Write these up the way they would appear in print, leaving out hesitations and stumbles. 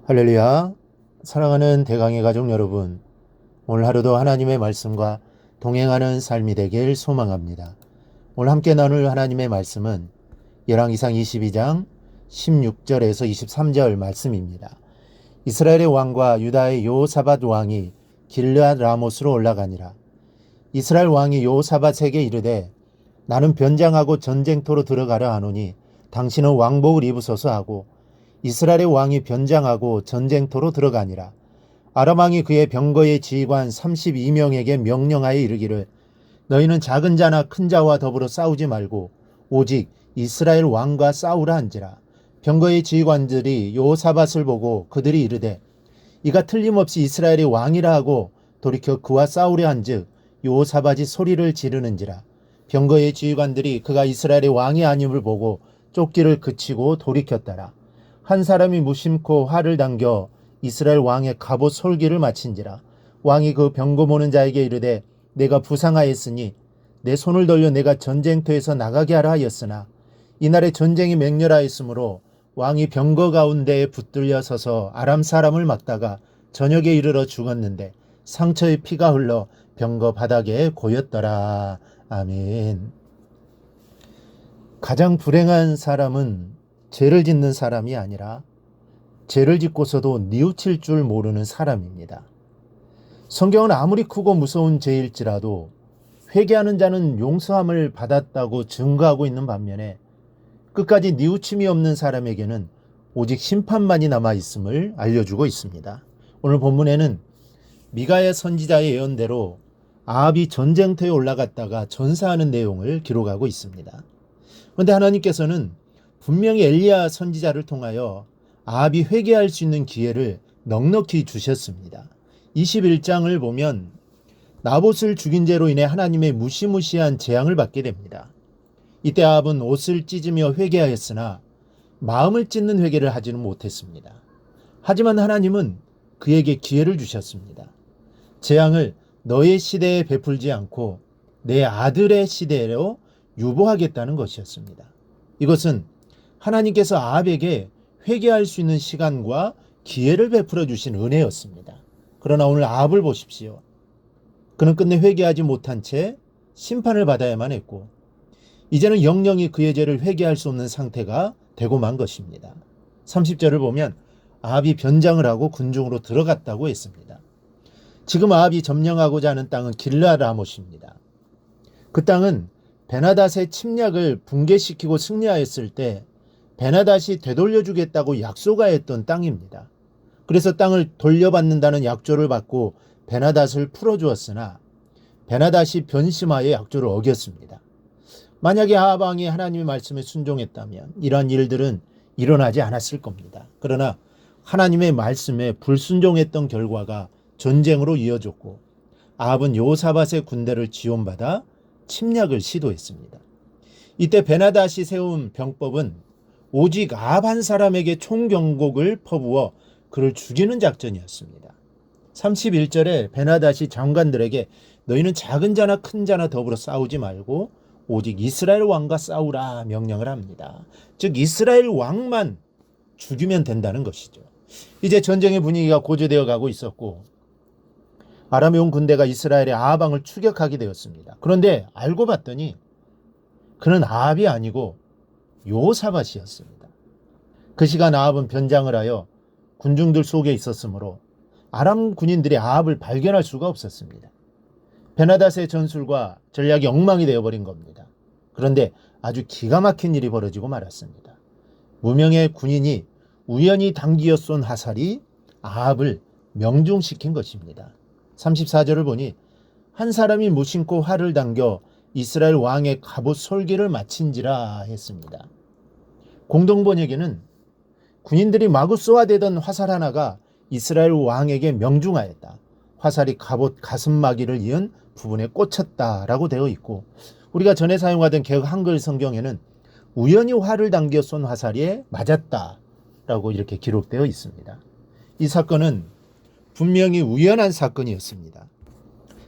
할렐루야. 사랑하는 대강의 가족 여러분, 오늘 하루도 하나님의 말씀과 동행하는 삶이 되길 소망합니다. 오늘 함께 나눌 하나님의 말씀은 열왕기상 22장 16절에서 23절 말씀입니다. 이스라엘의 왕과 유다의 여호사밧 왕이 길르앗 라못으로 올라가니라. 이스라엘 왕이 여호사밧에게 이르되 나는 변장하고 전쟁터로 들어가려 하노니 당신은 왕복을 입으소서 하고 이스라엘의 왕이 변장하고 전쟁터로 들어가니라. 아람 왕이 그의 병거의 지휘관 32명에게 명령하여 이르기를 너희는 작은 자나 큰 자와 더불어 싸우지 말고 오직 이스라엘 왕과 싸우라 한지라. 병거의 지휘관들이 여호사밧을 보고 그들이 이르되 이가 틀림없이 이스라엘의 왕이라 하고 돌이켜 그와 싸우려 한즉 여호사밧이 소리를 지르는지라. 병거의 지휘관들이 그가 이스라엘의 왕이 아님을 보고 쫓기를 그치고 돌이켰더라. 한 사람이 무심코 활을 당겨 이스라엘 왕의 갑옷 솔기를 마친지라. 왕이 그 병거 모는 자에게 이르되 내가 부상하였으니 내 손을 돌려 내가 전쟁터에서 나가게 하라 하였으나 이날에 전쟁이 맹렬하였으므로 왕이 병거 가운데에 붙들려 서서 아람 사람을 막다가 저녁에 이르러 죽었는데 상처의 피가 흘러 병거 바닥에 고였더라. 아멘. 가장 불행한 사람은 죄를 짓는 사람이 아니라 죄를 짓고서도 뉘우칠 줄 모르는 사람입니다. 성경은 아무리 크고 무서운 죄일지라도 회개하는 자는 용서함을 받았다고 증거하고 있는 반면에 끝까지 뉘우침이 없는 사람에게는 오직 심판만이 남아있음을 알려주고 있습니다. 오늘 본문에는 미가야 선지자의 예언대로 아합이 전쟁터에 올라갔다가 전사하는 내용을 기록하고 있습니다. 그런데 하나님께서는 분명히 엘리야 선지자를 통하여 아합이 회개할 수 있는 기회를 넉넉히 주셨습니다. 21장을 보면 나봇을 죽인 죄로 인해 하나님의 무시무시한 재앙을 받게 됩니다. 이때 아합은 옷을 찢으며 회개하였으나 마음을 찢는 회개를 하지는 못했습니다. 하지만 하나님은 그에게 기회를 주셨습니다. 재앙을 너의 시대에 베풀지 않고 내 아들의 시대로 유보하겠다는 것이었습니다. 이것은 하나님께서 아합에게 회개할 수 있는 시간과 기회를 베풀어 주신 은혜였습니다. 그러나 오늘 아합을 보십시오. 그는 끝내 회개하지 못한 채 심판을 받아야만 했고 이제는 영영이 그의 죄를 회개할 수 없는 상태가 되고 만 것입니다. 30절을 보면 아합이 변장을 하고 군중으로 들어갔다고 했습니다. 지금 아합이 점령하고자 하는 땅은 길르앗 라못입니다. 그 땅은 베나닷의 침략을 붕괴시키고 승리하였을 때 베나닷이 되돌려주겠다고 약속하였던 땅입니다. 그래서 땅을 돌려받는다는 약조를 받고 베나닷을 풀어주었으나 베나닷이 변심하여 약조를 어겼습니다. 만약에 아합 왕이 하나님의 말씀에 순종했다면 이러한 일들은 일어나지 않았을 겁니다. 그러나 하나님의 말씀에 불순종했던 결과가 전쟁으로 이어졌고 아합은 여호사밧의 군대를 지원받아 침략을 시도했습니다. 이때 베나닷이 세운 병법은 오직 아합 한 사람에게 총경곡을 퍼부어 그를 죽이는 작전이었습니다. 31절에 베나닷이 장관들에게 너희는 작은 자나 큰 자나 더불어 싸우지 말고 오직 이스라엘 왕과 싸우라 명령을 합니다. 즉 이스라엘 왕만 죽이면 된다는 것이죠. 이제 전쟁의 분위기가 고조되어 가고 있었고 아람에 온 군대가 이스라엘의 아합 왕을 추격하게 되었습니다. 그런데 알고 봤더니 그는 아합이 아니고 여호사밧이었습니다. 그 시간 아합은 변장을 하여 군중들 속에 있었으므로 아람 군인들이 아합을 발견할 수가 없었습니다. 베나닷의 전술과 전략이 엉망이 되어버린 겁니다. 그런데 아주 기가 막힌 일이 벌어지고 말았습니다. 무명의 군인이 우연히 당기어 쏜 화살이 아합을 명중시킨 것입니다. 34절을 보니 한 사람이 무심코 활을 당겨 이스라엘 왕의 갑옷 솔기를 마친지라 했습니다. 공동번역에는 군인들이 마구 쏘아대던 화살 하나가 이스라엘 왕에게 명중하였다. 화살이 갑옷 가슴막이를 이은 부분에 꽂혔다라고 되어 있고 우리가 전에 사용하던 개역 한글 성경에는 우연히 활을 당겨 쏜 화살에 맞았다라고 이렇게 기록되어 있습니다. 이 사건은 분명히 우연한 사건이었습니다.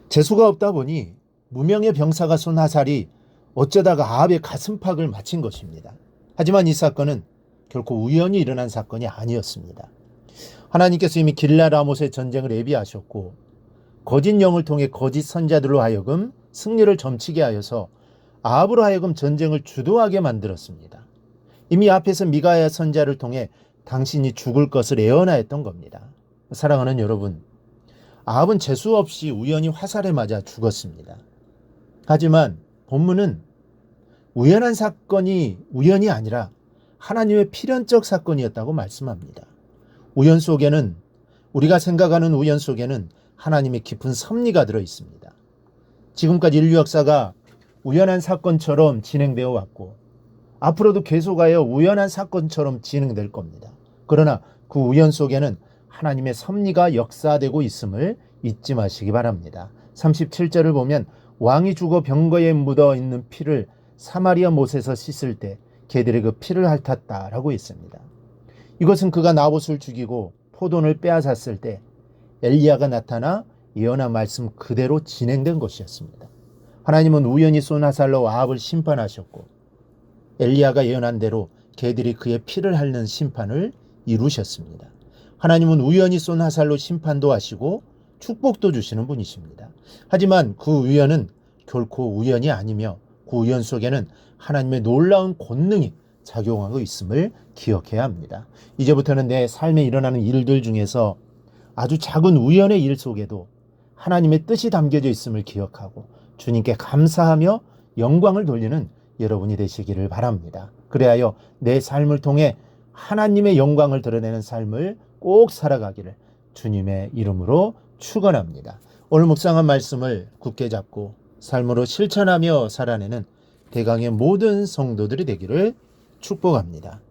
재수가 없다 보니 무명의 병사가 쏜 화살이 어쩌다가 아합의 가슴팍을 맞힌 것입니다. 하지만 이 사건은 결코 우연히 일어난 사건이 아니었습니다. 하나님께서 이미 길라 라못의 전쟁을 예비하셨고 거짓 영을 통해 거짓 선자들로 하여금 승리를 점치게 하여서 아합으로 하여금 전쟁을 주도하게 만들었습니다. 이미 앞에서 미가야 선자를 통해 당신이 죽을 것을 예언하였던 겁니다. 사랑하는 여러분, 아합은 재수 없이 우연히 화살에 맞아 죽었습니다. 하지만 본문은 우연한 사건이 우연이 아니라 하나님의 필연적 사건이었다고 말씀합니다. 우연 속에는, 우리가 생각하는 우연 속에는 하나님의 깊은 섭리가 들어 있습니다. 지금까지 인류 역사가 우연한 사건처럼 진행되어 왔고 앞으로도 계속하여 우연한 사건처럼 진행될 겁니다. 그러나 그 우연 속에는 하나님의 섭리가 역사되고 있음을 잊지 마시기 바랍니다. 37절을 보면 왕이 죽어 병거에 묻어 있는 피를 사마리아 못에서 씻을 때 개들이 그 피를 핥았다라고 했습니다. 이것은 그가 나봇을 죽이고 포도원을 빼앗았을 때 엘리야가 나타나 예언한 말씀 그대로 진행된 것이었습니다. 하나님은 우연히 쏜 화살로 아합을 심판하셨고 엘리야가 예언한 대로 개들이 그의 피를 핥는 심판을 이루셨습니다. 하나님은 우연히 쏜 화살로 심판도 하시고 축복도 주시는 분이십니다. 하지만 그 우연은 결코 우연이 아니며 그 우연 속에는 하나님의 놀라운 권능이 작용하고 있음을 기억해야 합니다. 이제부터는 내 삶에 일어나는 일들 중에서 아주 작은 우연의 일 속에도 하나님의 뜻이 담겨져 있음을 기억하고 주님께 감사하며 영광을 돌리는 여러분이 되시기를 바랍니다. 그래야 내 삶을 통해 하나님의 영광을 드러내는 삶을 꼭 살아가기를 주님의 이름으로 축원합니다. 오늘 묵상한 말씀을 굳게 잡고 삶으로 실천하며 살아내는 대강의 모든 성도들이 되기를 축복합니다.